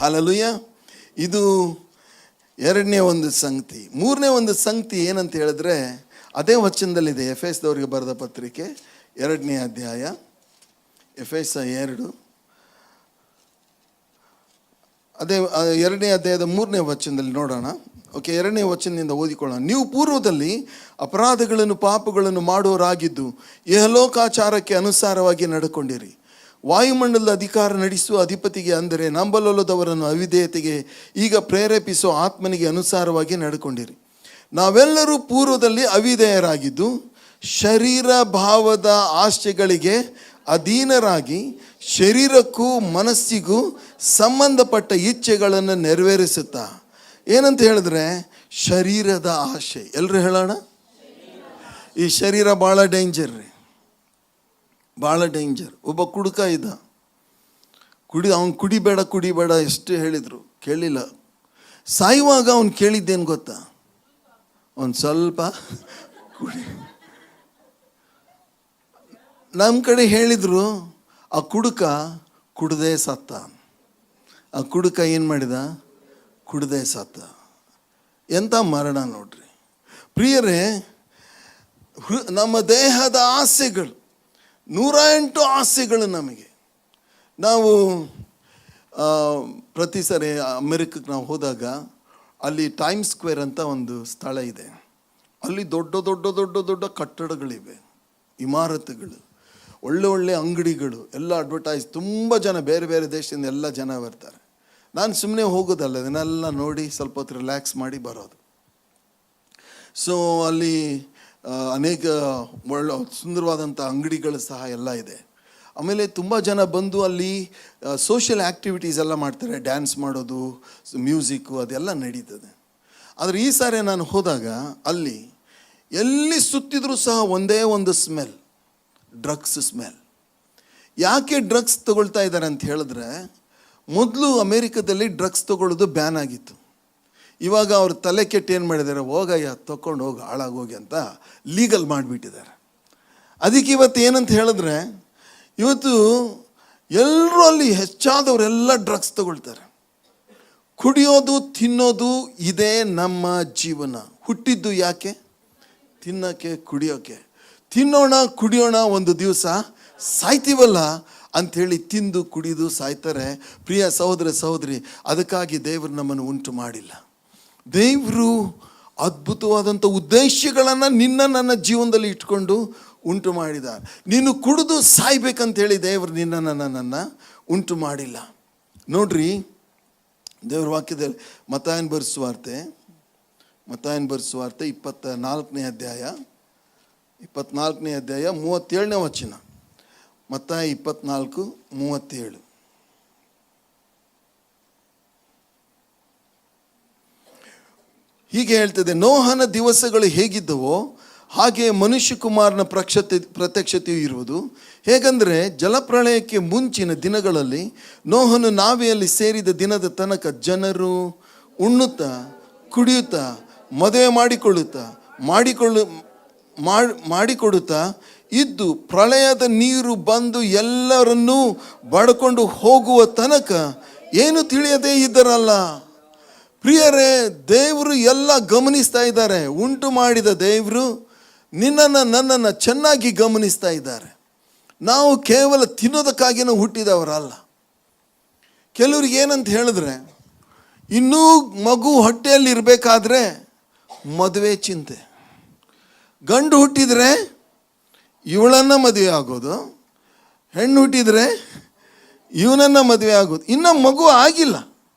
Hallelujah. ಇದು ಎರಡನೇ ಒಂದು ಸಂಗತಿ. ಮೂರನೇ ಒಂದು ಸಂಗತಿ ಏನಂತ ಹೇಳಿದ್ರೆ ಅದೇ ವಚನದಲ್ಲಿದೆ. ಎಫೆಸದವರಿಗೆ ಬರೆದ ಪತ್ರಿಕೆ 2ನೇ ಅಧ್ಯಾಯ, ಎಫೆಸ 2, ಅದೇ 2ನೇ ಅಧ್ಯಾಯದ 3ನೇ ವಚನದಲ್ಲಿ ನೋಡೋಣ. ಓಕೆ, 2ನೇ ವಚನದಿಂದ ಓದಿಕೊಳ್ಳೋಣ. ನೀವು ಪೂರ್ವದಲ್ಲಿ ಅಪರಾಧಗಳನ್ನು ಪಾಪಗಳನ್ನು ಮಾಡುವವರಾಗಿದ್ದು ಇಹಲೋಕಾಚಾರಕ್ಕೆ ಅನುಸಾರವಾಗಿ ನಡ್ಕೊಂಡಿರಿ. ವಾಯುಮಂಡಲದ ಅಧಿಕಾರ ನಡೆಸುವ ಅಧಿಪತಿಗೆ, ಅಂದರೆ ನಂಬಲೊಲ್ಲದವರನ್ನು ಅವಿಧೇಯತೆಗೆ ಈಗ ಪ್ರೇರೇಪಿಸುವ ಆತ್ಮನಿಗೆ ಅನುಸಾರವಾಗಿ ನಡ್ಕೊಂಡಿರಿ. ನಾವೆಲ್ಲರೂ ಪೂರ್ವದಲ್ಲಿ ಅವಿಧೇಯರಾಗಿದ್ದು ಶರೀರ ಭಾವದ ಆಶೆಗಳಿಗೆ ಅಧೀನರಾಗಿ ಶರೀರಕ್ಕೂ ಮನಸ್ಸಿಗೂ ಸಂಬಂಧಪಟ್ಟ ಇಚ್ಛೆಗಳನ್ನು ನೆರವೇರಿಸುತ್ತಾ, ಏನಂತ ಹೇಳಿದ್ರೆ ಶರೀರದ ಆಶೆ. ಎಲ್ಲರೂ ಹೇಳೋಣ, ಈ ಶರೀರ ಭಾಳ ಡೇಂಜರ್ ರೀ, ಭಾಳ ಡೇಂಜರ್. ಒಬ್ಬ ಕುಡುಕ ಇದ್ದ, ಅವನು ಕುಡಿಬೇಡ ಎಷ್ಟು ಹೇಳಿದರು ಕೇಳಿಲ್ಲ. ಸಾಯುವಾಗ ಅವನು ಕೇಳಿದ್ದೇನು ಗೊತ್ತಾ? ಒಂದು ಸ್ವಲ್ಪ ಕುಡಿ. ನಮ್ಮ ಕಡೆ ಹೇಳಿದರು ಆ ಕುಡುಕ ಕುಡ್ದೇ ಸತ್ತ. ಆ ಕುಡುಕ ಏನು ಮಾಡಿದ? ಕುಡ್ದೇ ಸತ್ತ. ಎಂಥ ಮರಣ ನೋಡ್ರಿ ಪ್ರಿಯರೇ. ನಮ್ಮ ದೇಹದ ಆಸೆಗಳು, 108 ಆಸೆಗಳು ನಮಗೆ. ನಾವು ಪ್ರತಿ ಸರಿ ಅಮೆರಿಕಕ್ಕೆ ನಾವು ಹೋದಾಗ ಅಲ್ಲಿ ಟೈಮ್ ಸ್ಕ್ವೇರ್ ಅಂತ ಒಂದು ಸ್ಥಳ ಇದೆ. ಅಲ್ಲಿ ದೊಡ್ಡ ದೊಡ್ಡ ದೊಡ್ಡ ದೊಡ್ಡ ಕಟ್ಟಡಗಳಿವೆ, ಇಮಾರತುಗಳು, ಒಳ್ಳೆ ಅಂಗಡಿಗಳು, ಎಲ್ಲ ಅಡ್ವರ್ಟೈಸ್. ತುಂಬ ಜನ ಬೇರೆ ಬೇರೆ ದೇಶದಿಂದ ಎಲ್ಲ ಜನ ಬರ್ತಾರೆ. ನಾನು ಸುಮ್ಮನೆ ಹೋಗೋದಲ್ಲ, ಇದನ್ನೆಲ್ಲ ನೋಡಿ ಸ್ವಲ್ಪ ಹೊತ್ತು ರಿಲ್ಯಾಕ್ಸ್ ಮಾಡಿ ಬರೋದು. ಸೊ ಅಲ್ಲಿ ಅನೇಕ ಸುಂದರವಾದಂಥ ಅಂಗಡಿಗಳು ಸಹ ಎಲ್ಲ ಇದೆ. ಆಮೇಲೆ ತುಂಬ ಜನ ಬಂದು ಅಲ್ಲಿ ಸೋಷಿಯಲ್ ಆ್ಯಕ್ಟಿವಿಟೀಸ್ ಎಲ್ಲ ಮಾಡ್ತಾರೆ, ಡ್ಯಾನ್ಸ್ ಮಾಡೋದು, ಮ್ಯೂಸಿಕ್ಕು ಅದೆಲ್ಲ ನಡೀತದೆ. ಆದರೆ ಈ ಸಾರಿ ನಾನು ಹೋದಾಗ ಅಲ್ಲಿ ಎಲ್ಲಿ ಸುತ್ತಿದ್ರೂ ಸಹ ಒಂದೇ ಒಂದು ಸ್ಮೆಲ್, ಡ್ರಗ್ಸ್ ಸ್ಮೆಲ್. ಯಾಕೆ ಡ್ರಗ್ಸ್ ತಗೊಳ್ತಾ ಇದ್ದಾರೆ ಅಂತ ಹೇಳಿದ್ರೆ, ಮೊದಲು ಅಮೇರಿಕದಲ್ಲಿ ಡ್ರಗ್ಸ್ ತಗೊಳ್ಳೋದು ಬ್ಯಾನ್ ಆಗಿತ್ತು. ಇವಾಗ ಅವ್ರ ತಲೆ ಕೆಟ್ಟು ಏನು ಮಾಡಿದ್ದಾರೆ, ಹೋಗಯ್ಯ ತೊಗೊಂಡು ಹೋಗಿ ಹಾಳಾಗೋಗಿ ಅಂತ ಲೀಗಲ್ ಮಾಡಿಬಿಟ್ಟಿದ್ದಾರೆ. ಅದಕ್ಕೆ ಇವತ್ತು ಏನಂತ ಹೇಳಿದ್ರೆ, ಇವತ್ತು ಎಲ್ಲರೂ ಅಲ್ಲಿ ಹೆಚ್ಚಾದವರೆಲ್ಲ ಡ್ರಗ್ಸ್ ತಗೊಳ್ತಾರೆ. ಕುಡಿಯೋದು ತಿನ್ನೋದು ಇದೇ ನಮ್ಮ ಜೀವನ. ಹುಟ್ಟಿದ್ದು ಯಾಕೆ? ತಿನ್ನೋಕ್ಕೆ, ಕುಡಿಯೋಕ್ಕೆ. ತಿನ್ನೋಣ ಕುಡಿಯೋಣ, ಒಂದು ದಿವಸ ಸಾಯ್ತೀವಲ್ಲ ಅಂಥೇಳಿ ತಿಂದು ಕುಡಿದು ಸಾಯ್ತಾರೆ. ಪ್ರಿಯ ಸಹೋದರ ಸಹೋದರಿ, ಅದಕ್ಕಾಗಿ ದೇವರು ನಮ್ಮನ್ನು ಉಂಟು ಮಾಡಿಲ್ಲ. ದೇವರು ಅದ್ಭುತವಾದಂಥ ಉದ್ದೇಶಗಳನ್ನು ನನ್ನ ಜೀವನದಲ್ಲಿ ಇಟ್ಕೊಂಡು ಉಂಟು ಮಾಡಿದ್ದಾರೆ. ನೀನು ಕುಡಿದು ಸಾಯ್ಬೇಕಂತೇಳಿ ದೇವರು ನನ್ನನ್ನು ಉಂಟು ಮಾಡಿಲ್ಲ. ನೋಡ್ರಿ, ದೇವ್ರ ವಾಕ್ಯದಲ್ಲಿ ಮತ್ತಾಯನ ಬರೆಸುವಾರ್ತೆ 24ನೇ ಅಧ್ಯಾಯ 37ನೇ ವಚನ. ಮತ್ತಾಯ 24:37. ಹೀಗೆ ಹೇಳ್ತದೆ, ನೋಹನ ದಿವಸಗಳು ಹೇಗಿದ್ದವೋ ಹಾಗೆ ಮನುಷ್ಯಕುಮಾರನ ಪ್ರತ್ಯಕ್ಷತೆಯು ಇರುವುದು. ಹೇಗೆಂದರೆ, ಜಲಪ್ರಳಯಕ್ಕೆ ಮುಂಚಿನ ದಿನಗಳಲ್ಲಿ ನೋಹನು ನಾವೆಯಲ್ಲಿ ಸೇರಿದ ದಿನದ ತನಕ ಜನರು ಉಣ್ಣುತ್ತಾ ಕುಡಿಯುತ್ತಾ ಮದುವೆ ಮಾಡಿಕೊಡುತ್ತಾ ಇದ್ದು, ಪ್ರಳಯದ ನೀರು ಬಂದು ಎಲ್ಲರನ್ನೂ ಬಡ್ಕೊಂಡು ಹೋಗುವ ತನಕ ಏನು ತಿಳಿಯದೇ ಇದ್ದರಲ್ಲ. ಪ್ರಿಯರೇ, ದೇವರು ಎಲ್ಲ ಗಮನಿಸ್ತಾ ಇದ್ದಾರೆ. ಉಂಟು ಮಾಡಿದ ದೇವರು ನನ್ನನ್ನು ಚೆನ್ನಾಗಿ ಗಮನಿಸ್ತಾ ಇದ್ದಾರೆ. ನಾವು ಕೇವಲ ತಿನ್ನೋದಕ್ಕಾಗಿಯೇ ಹುಟ್ಟಿದವರಲ್ಲ. ಕೆಲವ್ರಿಗೆ ಏನಂತ ಹೇಳಿದ್ರೆ, ಇನ್ನೂ ಮಗು ಹೊಟ್ಟೆಯಲ್ಲಿ ಇರಬೇಕಾದ್ರೆ ಮದುವೆ ಚಿಂತೆ. ಗಂಡು ಹುಟ್ಟಿದರೆ ಇವಳನ್ನು ಮದುವೆ ಆಗೋದು, ಹೆಣ್ಣು ಹುಟ್ಟಿದರೆ ಇವನನ್ನು ಮದುವೆ ಆಗೋದು. ಇನ್ನು ಮಗು ಆಗಿಲ್ಲ.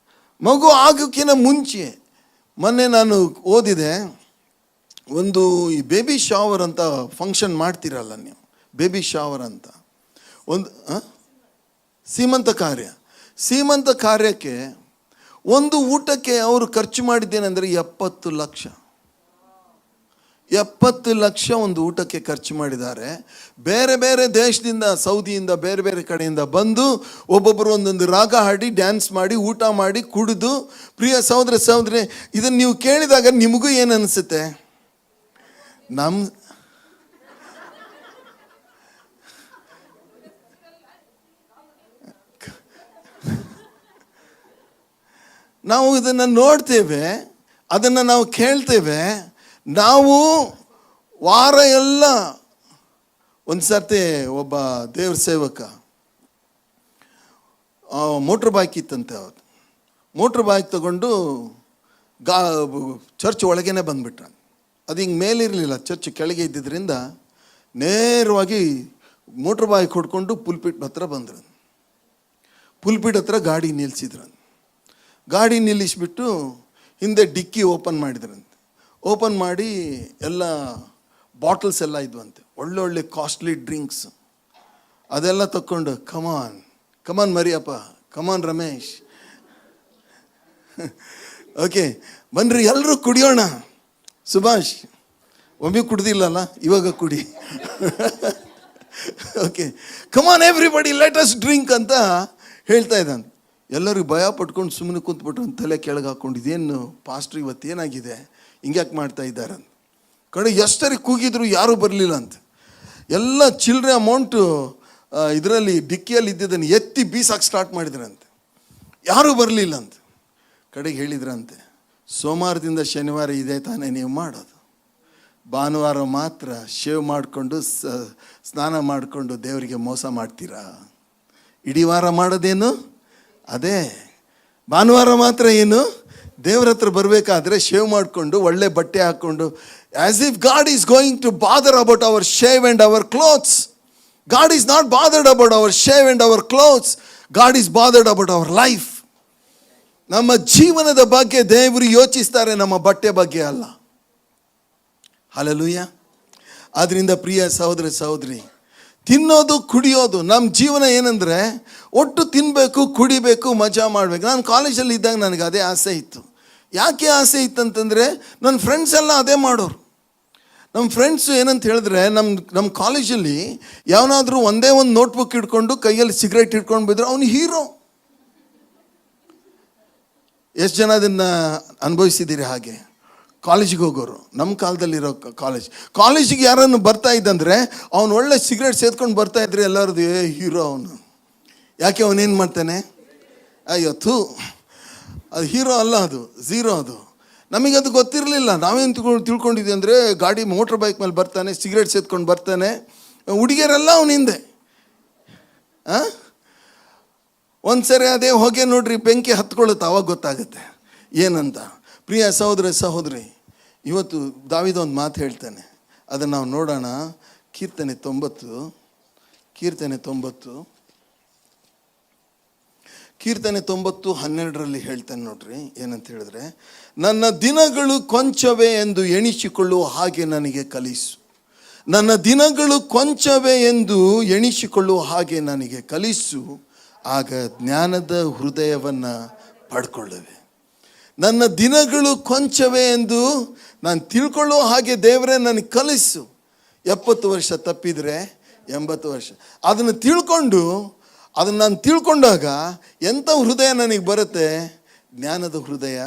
ಮಗು ಆಗೋಕ್ಕಿಂತ ಮುಂಚೆ ಮೊನ್ನೆ ನಾನು ಓದಿದೆ, ಒಂದು ಈ ಬೇಬಿ ಶಾವರ್ ಅಂತ ಫಂಕ್ಷನ್ ಮಾಡ್ತೀರಲ್ಲ ನೀವು, ಬೇಬಿ ಶಾವರ್ ಅಂತ ಒಂದು ಸೀಮಂತ ಕಾರ್ಯಕ್ಕೆ ಒಂದು ಊಟಕ್ಕೆ ಅವರು ಖರ್ಚು ಮಾಡಿದ್ದೇನೆಂದರೆ 70 ಲಕ್ಷ. 70 ಲಕ್ಷ ಒಂದು ಊಟಕ್ಕೆ ಖರ್ಚು ಮಾಡಿದ್ದಾರೆ. ಬೇರೆ ಬೇರೆ ದೇಶದಿಂದ, ಸೌದಿಯಿಂದ, ಬೇರೆ ಬೇರೆ ಕಡೆಯಿಂದ ಬಂದು ಒಬ್ಬೊಬ್ಬರು ಒಂದೊಂದು ರಾಗ ಹಾಡಿ, ಡ್ಯಾನ್ಸ್ ಮಾಡಿ, ಊಟ ಮಾಡಿ, ಕುಡಿದು. ಪ್ರಿಯ ಸಹೋದರ ಸಹೋದರಿ, ಇದನ್ನು ನೀವು ಕೇಳಿದಾಗ ನಿಮಗೂ ಏನು ಅನಿಸುತ್ತೆ? ನಾವು ಇದನ್ನು ನೋಡ್ತೇವೆ, ಅದನ್ನು ನಾವು ಕೇಳ್ತೇವೆ. ನಾವು ವಾರ ಎಲ್ಲ ಒಂದು ಸರ್ತಿ ಒಬ್ಬ ದೇವ್ರ ಸೇವಕ ಮೋಟ್ರ್ ಬೈಕ್ ಇತ್ತಂತೆ. ಅವ್ರು ಮೋಟ್ರ್ ಬೈಕ್ ತಗೊಂಡು ಚರ್ಚ್ ಒಳಗೇನೆ ಬಂದುಬಿಟ್ರ. ಅದು ಹಿಂಗೆ ಮೇಲಿರಲಿಲ್ಲ, ಚರ್ಚ್ ಕೆಳಗೆ ಇದ್ದಿದ್ದರಿಂದ ನೇರವಾಗಿ ಮೋಟ್ರ್ ಬೈಕ್ ಹೊಡ್ಕೊಂಡು ಪುಲ್ಪಿಟ್ ಹತ್ರ ಬಂದ್ರು. ಪುಲ್ಪಿಟ್ ಹತ್ರ ಗಾಡಿ ನಿಲ್ಲಿಸಿದ್ರು. ಗಾಡಿ ನಿಲ್ಲಿಸ್ಬಿಟ್ಟು ಹಿಂದೆ ಡಿಕ್ಕಿ ಓಪನ್ ಮಾಡಿದ್ರಂತೆ. ಓಪನ್ ಮಾಡಿ ಎಲ್ಲ ಬಾಟಲ್ಸ್ ಎಲ್ಲ ಇದ್ವಂತೆ, ಒಳ್ಳೊಳ್ಳೆ ಕಾಸ್ಟ್ಲಿ ಡ್ರಿಂಕ್ಸ್. ಅದೆಲ್ಲ ತಕ್ಕೊಂಡು ಕಮಾನ್ ಮರಿಯಪ್ಪ, ಕಮಾನ್ ರಮೇಶ್, ಓಕೆ ಬನ್ರಿ ಎಲ್ಲರೂ ಕುಡಿಯೋಣ. ಸುಭಾಷ್ ಒಮ್ಮೆ ಕುಡ್ದಿಲ್ಲಲ್ಲ, ಇವಾಗ ಕುಡಿ. Okay come on everybody let us drink ಅಂತ ಹೇಳ್ತಾ ಇದ್ದಾನೆ. ಎಲ್ಲರಿಗೂ ಭಯ ಪಟ್ಕೊಂಡು ಸುಮ್ಮನೆ ಕುಂತ್ಬಿಟ್ಟು ತಲೆ ಕೆಳಗೆ ಹಾಕ್ಕೊಂಡು, ಇದೇನು ಪಾಸ್ಟ್ರ್ ಇವತ್ತು ಏನಾಗಿದೆ, ಹಿಂಗ್ಯಾಕೆ ಮಾಡ್ತಾ ಇದ್ದಾರೆ ಅಂತ. ಕಡೆ ಎಷ್ಟರಿಗೆ ಕೂಗಿದ್ರು ಯಾರೂ ಬರಲಿಲ್ಲ ಅಂತ. ಎಲ್ಲ ಚಿಲ್ಲರೆ ಅಮೌಂಟು ಇದರಲ್ಲಿ ಡಿಕ್ಕಿಯಲ್ಲಿ ಇದ್ದಿದ್ದನ್ನು ಎತ್ತಿ ಬೀಸಾಕಿ ಸ್ಟಾರ್ಟ್ ಮಾಡಿದ್ರಂತೆ, ಯಾರೂ ಬರಲಿಲ್ಲ ಅಂತ. ಕಡೆಗೆ ಹೇಳಿದ್ರಂತೆ, ಸೋಮವಾರದಿಂದ ಶನಿವಾರ ಇದೇ ತಾನೇ ನೀವು ಮಾಡೋದು, ಭಾನುವಾರ ಮಾತ್ರ ಶೇವ್ ಮಾಡಿಕೊಂಡು ಸ್ನಾನ ಮಾಡಿಕೊಂಡು ದೇವರಿಗೆ ಮೋಸ ಮಾಡ್ತೀರಾ. ಇಡೀ ವಾರ ಮಾಡೋದೇನು ಅದೇ, ಭಾನುವಾರ ಮಾತ್ರ ಏನು ದೇವ್ರ ಹತ್ರ ಬರಬೇಕಾದ್ರೆ ಶೇವ್ ಮಾಡಿಕೊಂಡು ಒಳ್ಳೆ ಬಟ್ಟೆ ಹಾಕ್ಕೊಂಡು, as if God is going to bother about our shave and our clothes. God is not bothered about our shave and our clothes, God is bothered about our life. ನಮ್ಮ ಜೀವನದ ಬಗ್ಗೆ ದೇವರು ಯೋಚಿಸ್ತಾರೆ, ನಮ್ಮ ಬಟ್ಟೆ ಬಗ್ಗೆ ಅಲ್ಲ. ಹಲ್ಲೆಲೂಯಾ. ಆದ್ದರಿಂದ ಪ್ರಿಯ ಸಹೋದರ ಸಹೋದರಿ, ತಿನ್ನೋದು ಕುಡಿಯೋದು ನಮ್ಮ ಜೀವನ ಏನಂದರೆ ಒಟ್ಟು ತಿನ್ನಬೇಕು, ಕುಡಿಬೇಕು, ಮಜಾ ಮಾಡಬೇಕು. ನಾನು ಕಾಲೇಜಲ್ಲಿ ಇದ್ದಾಗ ನನಗೆ ಅದೇ ಆಸೆ ಇತ್ತು. ಯಾಕೆ ಆಸೆ ಇತ್ತಂತಂದರೆ ನನ್ನ ಫ್ರೆಂಡ್ಸ್ ಎಲ್ಲ ಅದೇ ಮಾಡೋರು. ನಮ್ಮ ಫ್ರೆಂಡ್ಸು ಏನಂತ ಹೇಳಿದ್ರೆ, ನಮ್ಮ ಕಾಲೇಜಲ್ಲಿ ಯಾವನಾದರೂ ಒಂದೇ ಒಂದು ನೋಟ್ಬುಕ್ ಇಟ್ಕೊಂಡು ಕೈಯಲ್ಲಿ ಸಿಗರೇಟ್ ಇಟ್ಕೊಂಡು ಬಿದ್ದರೆ ಅವನು ಹೀರೋ. ಎಷ್ಟು ಜನ ಅದನ್ನು ಅನುಭವಿಸಿದ್ದೀರಿ? ಹಾಗೆ ಕಾಲೇಜಿಗೆ ಹೋಗೋರು, ನಮ್ಮ ಕಾಲದಲ್ಲಿರೋ ಕಾಲೇಜಿಗೆ ಯಾರನ್ನು ಬರ್ತಾ ಇದ್ದಂದರೆ ಅವನು ಒಳ್ಳೆ ಸಿಗರೇಟ್ ಸೇದ್ಕೊಂಡು ಬರ್ತಾ ಇದ್ರೆ ಎಲ್ಲರದು ಹೀರೋ ಅವನು. ಯಾಕೆ ಅವನೇನು ಮಾಡ್ತಾನೆ? ಅಯ್ಯೋ ಥೂ, ಅದು ಹೀರೋ ಅಲ್ಲ, ಅದು ಝೀರೋ. ಅದು ನಮಗದು ಗೊತ್ತಿರಲಿಲ್ಲ. ನಾವೇನು ತಿಳ್ಕೊಂಡಿದ್ವಿ ಅಂದರೆ ಗಾಡಿ ಮೋಟ್ರ್ ಬೈಕ್ ಮೇಲೆ ಬರ್ತಾನೆ, ಸಿಗರೇಟ್ ಸೇದ್ಕೊಂಡು ಬರ್ತಾನೆ, ಹುಡುಗಿಯರೆಲ್ಲ ಅವನ ಹಿಂದೆ. ಒಂದು ಸರಿ ಅದೇ ಹೊಗೆ ನೋಡ್ರಿ ಬೆಂಕಿ ಹತ್ಕೊಳ್ಳುತ್ತೆ, ಅವಾಗ ಗೊತ್ತಾಗುತ್ತೆ ಏನಂತ. ಪ್ರಿಯ ಸಹೋದರ ಸಹೋದರಿ, ಇವತ್ತು ದಾವೀದ ಒಂದು ಮಾತು ಹೇಳ್ತಾನೆ, ಅದನ್ನು ನಾವು ನೋಡೋಣ. ಕೀರ್ತನೆ 90:12 ಹೇಳ್ತಾನೆ ನೋಡ್ರಿ. ಏನಂತ ಹೇಳಿದ್ರೆ, ನನ್ನ ದಿನಗಳು ಕೊಂಚವೇ ಎಂದು ಎಣಿಸಿಕೊಳ್ಳುವ ಹಾಗೆ ನನಗೆ ಕಲಿಸು. ನನ್ನ ದಿನಗಳು ಕೊಂಚವೇ ಎಂದು ಎಣಿಸಿಕೊಳ್ಳುವ ಹಾಗೆ ನನಗೆ ಕಲಿಸು, ಆಗ ಜ್ಞಾನದ ಹೃದಯವನ್ನು ಪಡ್ಕೊಳ್ಳುವೆ. ನನ್ನ ದಿನಗಳು ಕೊಂಚವೇ ಎಂದು ನಾನು ತಿಳ್ಕೊಳ್ಳೋ ಹಾಗೆ ದೇವರೇ ನನಗೆ ಕಲಿಸು. 70 ವರ್ಷ ತಪ್ಪಿದರೆ 80 ವರ್ಷ ಅದನ್ನು ತಿಳ್ಕೊಂಡು, ಅದನ್ನು ನಾನು ತಿಳ್ಕೊಂಡಾಗ ಎಂಥ ಹೃದಯ ನನಗೆ ಬರುತ್ತೆ? ಜ್ಞಾನದ ಹೃದಯ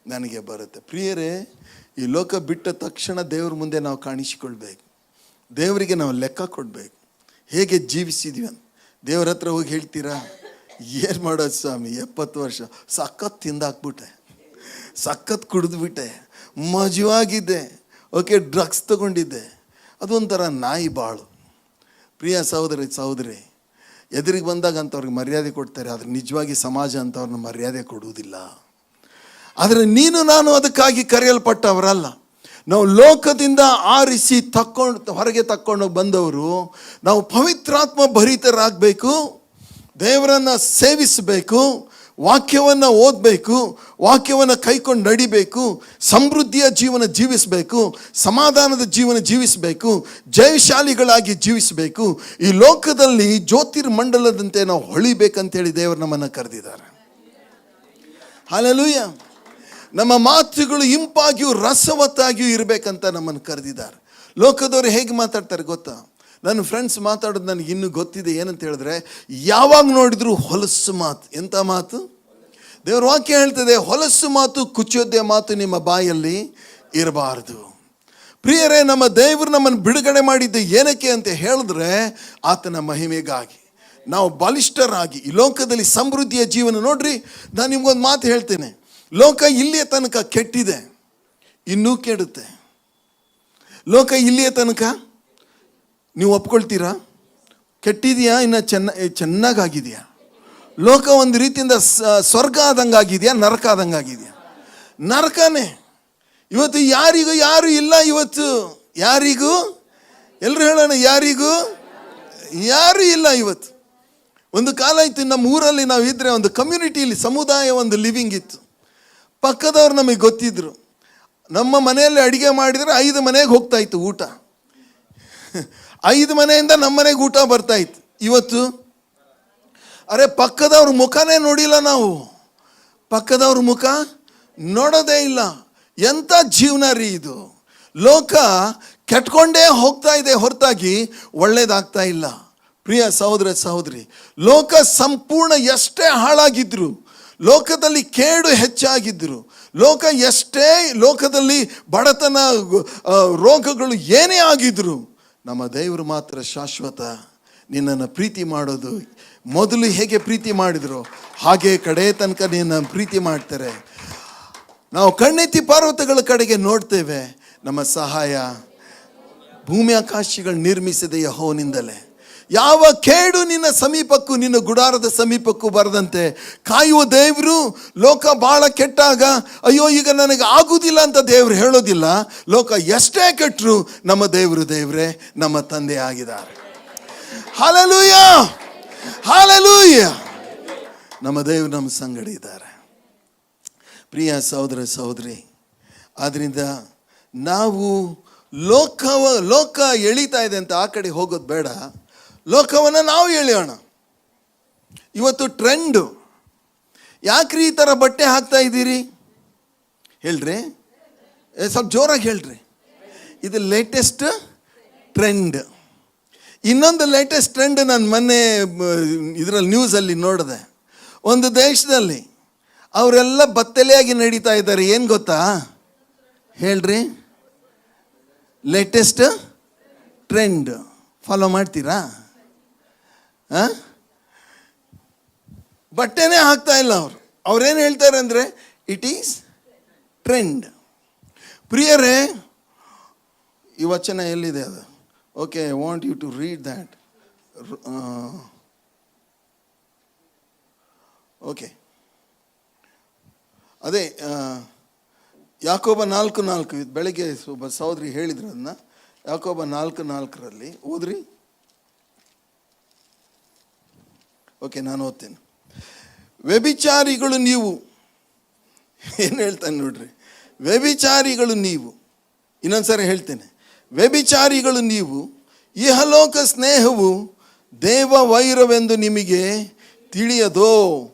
ನನಗೆ ಬರುತ್ತೆ. ಪ್ರಿಯರೇ, ಈ ಲೋಕ ಬಿಟ್ಟ ತಕ್ಷಣ ದೇವ್ರ ಮುಂದೆ ನಾವು ಕಾಣಿಸಿಕೊಳ್ಬೇಕು. ದೇವರಿಗೆ ನಾವು ಲೆಕ್ಕ ಕೊಡಬೇಕು, ಹೇಗೆ ಜೀವಿಸಿದ್ವಿ ಅಂತ. ದೇವ್ರ ಹತ್ರ ಹೋಗಿ ಹೇಳ್ತೀರಾ, ಏನು ಮಾಡೋದು ಸ್ವಾಮಿ, 70 ವರ್ಷ ಸಖತ್ ತಿಂದಾಕ್ಬಿಟ್ಟೆ, ಸಖತ್ ಕುಡಿದ್ಬಿಟ್ಟೆ, ಮಜವಾಗಿದ್ದೆ, ಓಕೆ ಡ್ರಗ್ಸ್ ತಗೊಂಡಿದ್ದೆ, ಅದೊಂಥರ ನಾಯಿ ಬಾಳು. ಪ್ರಿಯ ಸಹೋದರಿ, ಎದುರಿಗೆ ಬಂದಾಗ ಅಂಥವ್ರಿಗೆ ಮರ್ಯಾದೆ ಕೊಡ್ತಾರೆ, ಆದರೆ ನಿಜವಾಗಿ ಸಮಾಜ ಅಂಥವ್ರನ್ನ ಮರ್ಯಾದೆ ಕೊಡುವುದಿಲ್ಲ. ಆದರೆ ನೀನು ನಾನು ಅದಕ್ಕಾಗಿ ಕರೆಯಲ್ಪಟ್ಟವರಲ್ಲ. ನಾವು ಲೋಕದಿಂದ ಆರಿಸಿ ಹೊರಗೆ ತಕ್ಕೊಂಡು ಬಂದವರು. ನಾವು ಪವಿತ್ರಾತ್ಮ ಭರಿತರಾಗಬೇಕು, ದೇವರನ್ನು ಸೇವಿಸಬೇಕು, ವಾಕ್ಯವನ್ನು ಓದಬೇಕು, ವಾಕ್ಯವನ್ನು ಕೈಕೊಂಡು ನಡಿಬೇಕು, ಸಮೃದ್ಧಿಯ ಜೀವನ ಜೀವಿಸಬೇಕು, ಸಮಾಧಾನದ ಜೀವನ ಜೀವಿಸಬೇಕು, ಜಯಶಾಲಿಗಳಾಗಿ ಜೀವಿಸಬೇಕು. ಈ ಲೋಕದಲ್ಲಿ ಜ್ಯೋತಿರ್ಮಂಡಲದಂತೆ ನಾವು ಹೊಳಿಬೇಕಂತೇಳಿ ದೇವರು ನಮ್ಮನ್ನು ಕರೆದಿದ್ದಾರೆ. ಹಲ್ಲೆಲೂಯಾ. ನಮ್ಮ ಮಾತುಗಳು ಇಂಪಾಗಿಯೂ ರಸವತ್ತಾಗಿಯೂ ಇರಬೇಕಂತ ನಮ್ಮನ್ನು ಕರೆದಿದ್ದಾರೆ. ಲೋಕದವರು ಹೇಗೆ ಮಾತಾಡ್ತಾರೆ ಗೊತ್ತಾ? ನನ್ನ ಫ್ರೆಂಡ್ಸ್ ಮಾತಾಡೋದು ನನಗೆ ಇನ್ನೂ ಗೊತ್ತಿದೆ. ಏನಂತ ಹೇಳಿದ್ರೆ, ಯಾವಾಗ ನೋಡಿದ್ರು ಹೊಲಸು ಮಾತು. ಎಂಥ ಮಾತು? ದೇವ್ರ ವಾಕ್ಯ ಹೇಳ್ತದೆ, ಹೊಲಸು ಮಾತು, ಕುಚೋದ್ಯ ಮಾತು ನಿಮ್ಮ ಬಾಯಲ್ಲಿ ಇರಬಾರ್ದು. ಪ್ರಿಯರೇ, ನಮ್ಮ ದೇವರು ನಮ್ಮನ್ನು ಬಿಡುಗಡೆ ಮಾಡಿದ್ದು ಏನಕ್ಕೆ ಅಂತ ಹೇಳಿದ್ರೆ, ಆತನ ಮಹಿಮೆಗಾಗಿ, ನಾವು ಬಲಿಷ್ಠರಾಗಿ ಈ ಲೋಕದಲ್ಲಿ ಸಮೃದ್ಧಿಯ ಜೀವನ. ನೋಡ್ರಿ, ನಾನು ನಿಮ್ಗೊಂದು ಮಾತು ಹೇಳ್ತೇನೆ. ಲೋಕ ಇಲ್ಲಿಯ ತನಕ ಕೆಟ್ಟಿದೆ, ಇನ್ನೂ ಕೆಡುತ್ತೆ. ಲೋಕ ಇಲ್ಲಿಯ ತನಕ ನೀವು ಒಪ್ಕೊಳ್ತೀರಾ? ಕೆಟ್ಟಿದೆಯಾ? ಇನ್ನು ಚೆನ್ನಾಗಾಗಿದೆಯಾ? ಲೋಕ ಒಂದು ರೀತಿಯಿಂದ ಸ್ವರ್ಗ ಆದಂಗೆ ಆಗಿದೆಯಾ, ನರಕ ಆದಂಗೆ ಆಗಿದೆಯಾ? ನರಕನೇ. ಇವತ್ತು ಯಾರಿಗೂ ಯಾರು ಇಲ್ಲ. ಇವತ್ತು ಯಾರಿಗೂ, ಎಲ್ಲರೂ ಹೇಳೋಣ, ಯಾರಿಗೂ ಯಾರು ಇಲ್ಲ ಇವತ್ತು. ಒಂದು ಕಾಲ ಇತ್ತು, ನಮ್ಮ ಊರಲ್ಲಿ ನಾವು ಇದ್ದರೆ ಒಂದು ಕಮ್ಯುನಿಟಿಲಿ, ಸಮುದಾಯ ಒಂದು ಲಿವಿಂಗ್ ಇತ್ತು. ಪಕ್ಕದವ್ರು ನಮಗೆ ಗೊತ್ತಿದ್ರು. ನಮ್ಮ ಮನೆಯಲ್ಲಿ ಅಡುಗೆ ಮಾಡಿದರೆ 5 ಮನೆಗೆ ಹೋಗ್ತಾ ಇತ್ತು ಊಟ. 5 ಮನೆಯಿಂದ ನಮ್ಮ ಮನೆಗೆ ಊಟ ಬರ್ತಾ ಇತ್ತು. ಇವತ್ತು ಅರೆ ಪಕ್ಕದವ್ರ ಮುಖನೇ ನೋಡಿಲ್ಲ ನಾವು, ಪಕ್ಕದವ್ರ ಮುಖ ನೋಡೋದೇ ಇಲ್ಲ. ಎಂಥ ಜೀವನ ರೀ ಇದು! ಲೋಕ ಕೆಟ್ಕೊಂಡೇ ಹೋಗ್ತಾ ಇದೆ ಹೊರತಾಗಿ ಒಳ್ಳೇದಾಗ್ತಾ ಇಲ್ಲ. ಪ್ರಿಯ ಸಹೋದರ ಸಹೋದರಿ, ಲೋಕ ಸಂಪೂರ್ಣ ಎಷ್ಟೇ ಹಾಳಾಗಿದ್ರು, ಲೋಕದಲ್ಲಿ ಕೇಡು ಹೆಚ್ಚಾಗಿದ್ರು, ಲೋಕದಲ್ಲಿ ಬಡತನ, ರೋಗಗಳು ಏನೇ ಆಗಿದ್ರು, ನಮ್ಮ ದೇವರು ಮಾತ್ರ ಶಾಶ್ವತ. ನಿನ್ನನ್ನು ಪ್ರೀತಿ ಮಾಡೋದು ಮೊದಲು ಹೇಗೆ ಪ್ರೀತಿ ಮಾಡಿದ್ರು ಹಾಗೆ ಕಡೆ ತನಕ ನಿನ್ನ ಪ್ರೀತಿ ಮಾಡ್ತಾರೆ. ನಾವು ಕಣ್ಣೆತ್ತಿ ಪರ್ವತಗಳ ಕಡೆಗೆ ನೋಡ್ತೇವೆ. ನಮ್ಮ ಸಹಾಯ ಭೂಮಿ ಆಕಾಶಗಳು ನಿರ್ಮಿಸಿದ ಯೆಹೋವನಿಂದಲೇ. ಯಾವ ಕೇಡು ನಿನ್ನ ಸಮೀಪಕ್ಕೂ, ನಿನ್ನ ಗುಡಾರದ ಸಮೀಪಕ್ಕೂ ಬರದಂತೆ ಕಾಯುವ ದೇವರು. ಲೋಕ ಭಾಳ ಕೆಟ್ಟಾಗ ಅಯ್ಯೋ ಈಗ ನನಗೆ ಆಗುವುದಿಲ್ಲ ಅಂತ ದೇವರು ಹೇಳೋದಿಲ್ಲ. ಲೋಕ ಎಷ್ಟೇ ಕೆಟ್ಟರು ನಮ್ಮ ದೇವರೇ ನಮ್ಮ ತಂದೆ ಆಗಿದ್ದಾರೆ. Hallelujah, hallelujah. ನಮ್ಮ ದೇವರು ನಮ್ಮ ಸಂಗಡ ಇದ್ದಾರೆ. ಪ್ರಿಯ ಸಹೋದರ ಸಹೋದರಿ, ಆದ್ದರಿಂದ ನಾವು ಲೋಕ ಎಳೀತಾ ಇದೆ ಅಂತ ಆ ಕಡೆ ಹೋಗೋದು ಬೇಡ. ಲೋಕವನ್ನು ನಾವು ಎಳೆಯೋಣ. ಇವತ್ತು ಟ್ರೆಂಡು. ಯಾಕ್ರಿ ಈ ಥರ ಬಟ್ಟೆ ಹಾಕ್ತಾ ಇದ್ದೀರಿ ಹೇಳ್ರಿ? ಸ್ವಲ್ಪ ಜೋರಾಗಿ ಹೇಳ್ರಿ. ಇದು ಲೇಟೆಸ್ಟ್ ಟ್ರೆಂಡ್. ಇನ್ನೊಂದು ಲೇಟೆಸ್ಟ್ ಟ್ರೆಂಡ್ ನಾನು ಮೊನ್ನೆ ಇದರಲ್ಲಿ ನ್ಯೂಸಲ್ಲಿ ನೋಡಿದೆ. ಒಂದು ದೇಶದಲ್ಲಿ ಅವರೆಲ್ಲ ಬತ್ತಲೆಯಾಗಿ ನಡೀತಾ ಇದ್ದಾರೆ. ಏನು ಗೊತ್ತಾ ಹೇಳ್ರಿ? ಲೇಟೆಸ್ಟ್ ಟ್ರೆಂಡ್ ಫಾಲೋ ಮಾಡ್ತೀರಾ? ಬಟ್ಟೆನೇ ಹಾಕ್ತಾ ಇಲ್ಲ ಅವರು. ಅವ್ರೇನು ಹೇಳ್ತಾರೆ ಅಂದರೆ ಇಟ್ ಈಸ್ ಟ್ರೆಂಡ್. ಪ್ರಿಯರೇ, ಈ ವಚನ ಎಲ್ಲಿದೆ ಅದು? Okay, I want you to read that. Okay, ಅದೇ ಯಾಕೋಬ 4:4. ಬೆಳಗ್ಗೆ ಒಬ್ಬ ಸಹೋದರಿ ಹೇಳಿದ್ರು ಅದನ್ನ. ಯಾಕೋಬ 4:4 ಓದ್ರಿ. ಓಕೆ, ನಾನು ಓದ್ತೇನೆ. ವ್ಯಭಿಚಾರಿಗಳು ನೀವು, ಏನು ಹೇಳ್ತಾನೆ ನೋಡ್ರಿ, ವ್ಯಭಿಚಾರಿಗಳು ನೀವು. ಇನ್ನೊಂದ್ಸರಿ ಹೇಳ್ತೇನೆ, ವ್ಯಭಿಚಾರಿಗಳು ನೀವು. ಇಹಲೋಕ ಸ್ನೇಹವು ದೇವ ವೈರವೆಂದು ನಿಮಗೆ ತಿಳಿಯದೋ?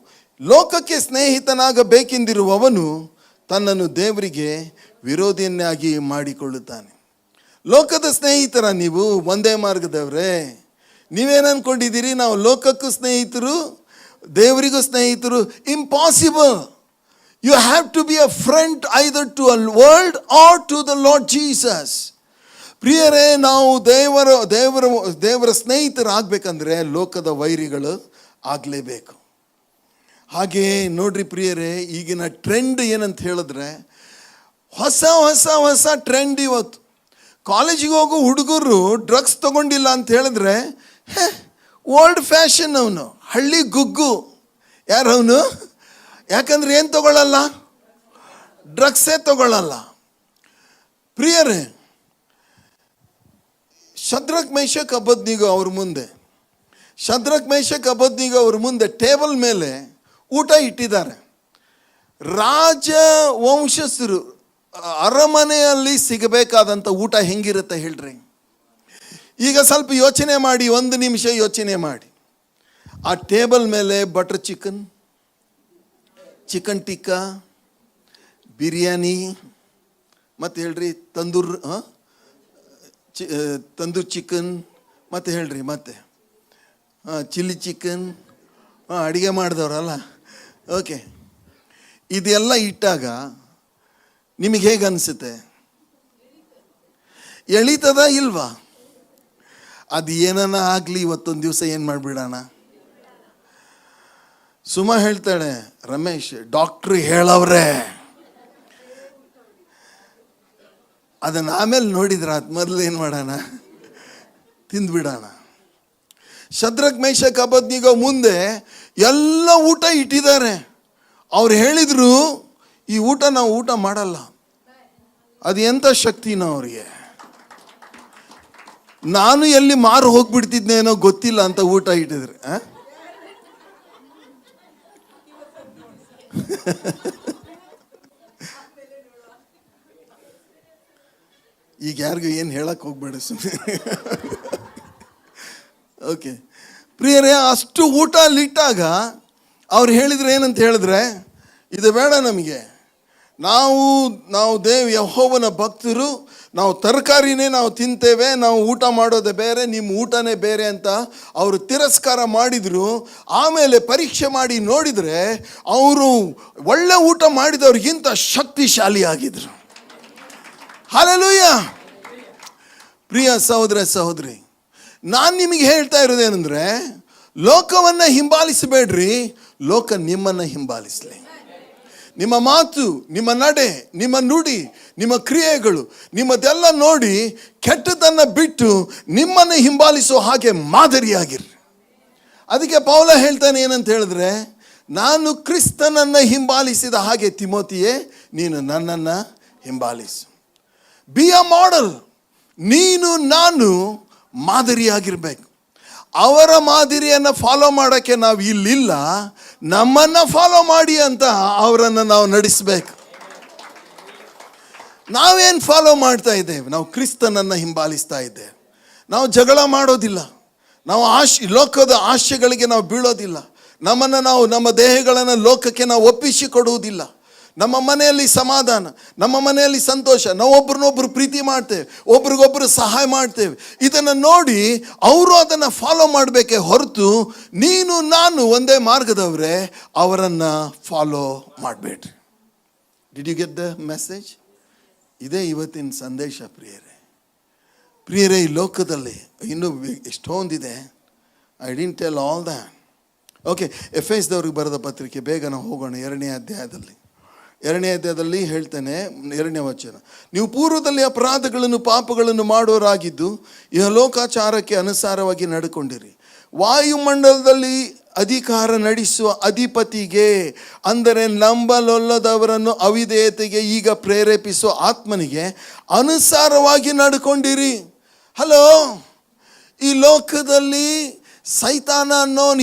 ಲೋಕಕ್ಕೆ ಸ್ನೇಹಿತನಾಗಬೇಕೆಂದಿರುವವನು ತನ್ನನ್ನು ದೇವರಿಗೆ ವಿರೋಧಿಯನ್ನಾಗಿ ಮಾಡಿಕೊಳ್ಳುತ್ತಾನೆ. ಲೋಕದ ಸ್ನೇಹಿತರ ನೀವು? ಒಂದೇ ಮಾರ್ಗದವರೇ. ನೀವೇನು ಅಂದ್ಕೊಂಡಿದ್ದೀರಿ? ನಾವು ಲೋಕಕ್ಕೂ ಸ್ನೇಹಿತರು, ದೇವರಿಗೂ ಸ್ನೇಹಿತರು? Impossible. You have to be a friend either to a world or to the Lord Jesus. ಪ್ರಿಯರೇ, ನಾವು ದೇವರ ಸ್ನೇಹಿತರಾಗಬೇಕಂದ್ರೆ ಲೋಕದ ವೈರಿಗಳು ಆಗಲೇಬೇಕು. ಹಾಗೆ ನೋಡ್ರಿ ಪ್ರಿಯರೇ, ಈಗಿನ ಟ್ರೆಂಡ್ ಏನಂತ ಹೇಳಿದ್ರೆ ಹೊಸ ಟ್ರೆಂಡ್. ಇವತ್ತು ಕಾಲೇಜಿಗೆ ಹೋಗೋ ಹುಡುಗರು ಡ್ರಗ್ಸ್ ತಗೊಂಡಿಲ್ಲ ಅಂತ ಹೇಳಿದ್ರೆ ಓಲ್ಡ್ ಫ್ಯಾಷನ್. ಅವನು ಹಳ್ಳಿ ಗುಗ್ಗು. ಯಾರವನು? ಯಾಕಂದ್ರೆ ಏನು ತಗೊಳ್ಳಲ್ಲ? ಡ್ರಗ್ಸೇ ತಗೊಳ್ಳಲ್ಲ. ಪ್ರಿಯರೇ, ಶದ್ರಕ್ ಮೇಷಕ್ ಅಬದ್ನಿಗೋ ಅವ್ರ ಮುಂದೆ ಟೇಬಲ್ ಮೇಲೆ ಊಟ ಇಟ್ಟಿದ್ದಾರೆ. ರಾಜವಂಶಸ್ಥರು ಅರಮನೆಯಲ್ಲಿ ಸಿಗಬೇಕಾದಂಥ ಊಟ ಹೆಂಗಿರುತ್ತೆ ಹೇಳ್ರಿ? ಈಗ ಸ್ವಲ್ಪ ಯೋಚನೆ ಮಾಡಿ, 1 ನಿಮಿಷ ಯೋಚನೆ ಮಾಡಿ. ಆ ಟೇಬಲ್ ಮೇಲೆ butter chicken, chicken tikka, biryani, ಮತ್ತು ಹೇಳ್ರಿ ತಂದೂರ್ ಚಿಕನ್, ಮತ್ತು ಹೇಳ್ರಿ ಮತ್ತೆ ಚಿಲ್ಲಿ ಚಿಕನ್, ಅಡುಗೆ ಮಾಡಿದವ್ರಲ್ಲ. ಓಕೆ, ಇದೆಲ್ಲ ಇಟ್ಟಾಗ ನಿಮಗೆ ಹೇಗೆ ಅನಿಸುತ್ತೆ? ಎಳೀತದ ಇಲ್ವಾ? ಅದು ಏನನ್ನ ಆಗಲಿ, ಇವತ್ತೊಂದು ದಿವಸ ಏನು ಮಾಡಿಬಿಡೋಣ, ಸುಮ ಹೇಳ್ತಾಳೆ, ರಮೇಶ್ ಡಾಕ್ಟ್ರು ಹೇಳವ್ರೆ, ಅದನ್ನು ಆಮೇಲೆ ನೋಡಿದ್ರ ಅದು ಮೊದಲು ಏನು ಮಾಡೋಣ, ತಿಂದ್ಬಿಡೋಣ. ಶದ್ರಕ್ ಮೇಷಕ್ ಅಬೇದ್ನೆಗೋ ಮುಂದೆ ಎಲ್ಲ ಊಟ ಇಟ್ಟಿದ್ದಾರೆ. ಅವ್ರು ಹೇಳಿದ್ರು ಈ ಊಟ ನಾವು ಊಟ ಮಾಡಲ್ಲ. ಅದು ಎಂಥ ಶಕ್ತಿನೋ ಅವ್ರಿಗೆ. ನಾನು ಎಲ್ಲಿ ಮಾರು ಹೋಗ್ಬಿಡ್ತಿದ್ನೇನೋ ಗೊತ್ತಿಲ್ಲ ಅಂತ ಊಟ ಇಟ್ಟಿದ್ರೆ. ಈಗ ಯಾರಿಗೂ ಏನು ಹೇಳಕ್ ಹೋಗ್ಬೇಡ ಸುಮ್ಮನೆ. ಓಕೆ ಪ್ರಿಯರೇ, ಅಷ್ಟು ಊಟ ಅಲ್ಲಿಟ್ಟಾಗ ಅವ್ರು ಹೇಳಿದ್ರೆ ಏನಂತ ಹೇಳಿದ್ರೆ, ಇದು ಬೇಡ ನಮಗೆ, ನಾವು ಯೆಹೋವನ ಭಕ್ತರು, ನಾವು ತರಕಾರಿನೇ ನಾವು ತಿಂತೇವೆ, ನಾವು ಊಟ ಮಾಡೋದೇ ಬೇರೆ, ನಿಮ್ಮ ಊಟನೇ ಬೇರೆ ಅಂತ ಅವರು ತಿರಸ್ಕಾರ ಮಾಡಿದರು. ಆಮೇಲೆ ಪರೀಕ್ಷೆ ಮಾಡಿ ನೋಡಿದರೆ ಅವರು ಒಳ್ಳೆ ಊಟ ಮಾಡಿದವ್ರಿಗಿಂತ ಶಕ್ತಿಶಾಲಿ ಆಗಿದ್ರು. ಹಲ್ಲೆಲೂಯಾ. ಪ್ರಿಯ ಸಹೋದರ ಸಹೋದರಿ, ನಾನು ನಿಮಗೆ ಹೇಳ್ತಾ ಇರೋದೇನೆಂದರೆ, ಲೋಕವನ್ನು ಹಿಂಬಾಲಿಸಬೇಡ್ರಿ, ಲೋಕ ನಿಮ್ಮನ್ನು ಹಿಂಬಾಲಿಸಲಿ. ನಿಮ್ಮ ಮಾತು, ನಿಮ್ಮ ನಡೆ, ನಿಮ್ಮ ನುಡಿ, ನಿಮ್ಮ ಕ್ರಿಯೆಗಳು, ನಿಮ್ಮದೆಲ್ಲ ನೋಡಿ ಕೆಟ್ಟದನ್ನು ಬಿಟ್ಟು ನಿಮ್ಮನ್ನು ಹಿಂಬಾಲಿಸೋ ಹಾಗೆ ಮಾದರಿಯಾಗಿರ್ರಿ. ಅದಕ್ಕೆ ಪೌಲ ಹೇಳ್ತಾನೆ ಏನಂತ ಹೇಳಿದ್ರೆ, ನಾನು ಕ್ರಿಸ್ತನನ್ನು ಹಿಂಬಾಲಿಸಿದ ಹಾಗೆ ತಿಮೋತಿಯೇ ನೀನು ನನ್ನನ್ನು ಹಿಂಬಾಲಿಸು. Be a model. ನೀನು ನಾನು ಮಾದರಿಯಾಗಿರ್ಬೇಕು. ಅವರ ಮಾದರಿಯನ್ನು ಫಾಲೋ ಮಾಡೋಕ್ಕೆ ನಾವು ಇಲ್ಲಿಲ್ಲ, ನಮ್ಮನ್ನು ಫಾಲೋ ಮಾಡಿ ಅಂತ ಅವರನ್ನು ನಾವು ನಡೆಸಬೇಕು. ನಾವೇನು ಫಾಲೋ ಮಾಡ್ತಾ ಇದ್ದೇವೆ? ನಾವು ಕ್ರಿಸ್ತನನ್ನು ಹಿಂಬಾಲಿಸ್ತಾ ಇದ್ದೇವೆ. ನಾವು ಜಗಳ ಮಾಡೋದಿಲ್ಲ, ನಾವು ಲೋಕದ ಆಶೆಗಳಿಗೆ ನಾವು ಬೀಳೋದಿಲ್ಲ, ನಮ್ಮ ದೇಹಗಳನ್ನು ಲೋಕಕ್ಕೆ ನಾವು ಒಪ್ಪಿಸಿಕೊಡುವುದಿಲ್ಲ. ನಮ್ಮ ಮನೆಯಲ್ಲಿ ಸಮಾಧಾನ, ನಮ್ಮ ಮನೆಯಲ್ಲಿ ಸಂತೋಷ, ನಾವು ಒಬ್ರನ್ನೊಬ್ರು ಪ್ರೀತಿ ಮಾಡ್ತೇವೆ, ಒಬ್ರಿಗೊಬ್ರು ಸಹಾಯ ಮಾಡ್ತೇವೆ. ಇದನ್ನು ನೋಡಿ ಅವರು ಅದನ್ನು ಫಾಲೋ ಮಾಡಬೇಕೇ ಹೊರತು ನೀನು ನಾನು ಒಂದೇ ಮಾರ್ಗದವರೇ, ಅವರನ್ನು ಫಾಲೋ ಮಾಡಬೇಡ್ರಿ. Did you get the message? ಇದೇ ಇವತ್ತಿನ ಸಂದೇಶ ಪ್ರಿಯರೇ. ಈ ಲೋಕದಲ್ಲಿ ಇನ್ನೂ ಎಷ್ಟೊಂದಿದೆ. I didn't tell all that. Okay, ಎಫೆಸದವ್ರಿಗೆ ಬರೆದ ಪತ್ರಿಕೆ, ಬೇಗ ನಾವು ಹೋಗೋಣ. 2ನೇ ಅಧ್ಯಾಯದಲ್ಲಿ ಹೇಳ್ತೇನೆ, 2ನೇ ವಚನ. ನೀವು ಪೂರ್ವದಲ್ಲಿ ಅಪರಾಧಗಳನ್ನು ಪಾಪಗಳನ್ನು ಮಾಡೋರಾಗಿದ್ದು ಇಹಲೋಕಾಚಾರಕ್ಕೆ ಅನುಸಾರವಾಗಿ ನಡ್ಕೊಂಡಿರಿ. ವಾಯುಮಂಡಲದಲ್ಲಿ ಅಧಿಕಾರ ನಡೆಸುವ ಅಧಿಪತಿಗೆ, ಅಂದರೆ ನಂಬಲೊಲ್ಲದವರನ್ನು ಅವಿಧೇಯತೆಗೆ ಈಗ ಪ್ರೇರೇಪಿಸುವ ಆತ್ಮನಿಗೆ ಅನುಸಾರವಾಗಿ ನಡ್ಕೊಂಡಿರಿ. ಹಲೋ, ಈ ಲೋಕದಲ್ಲಿ ಸೈತಾನ ಅನ್ನೋನು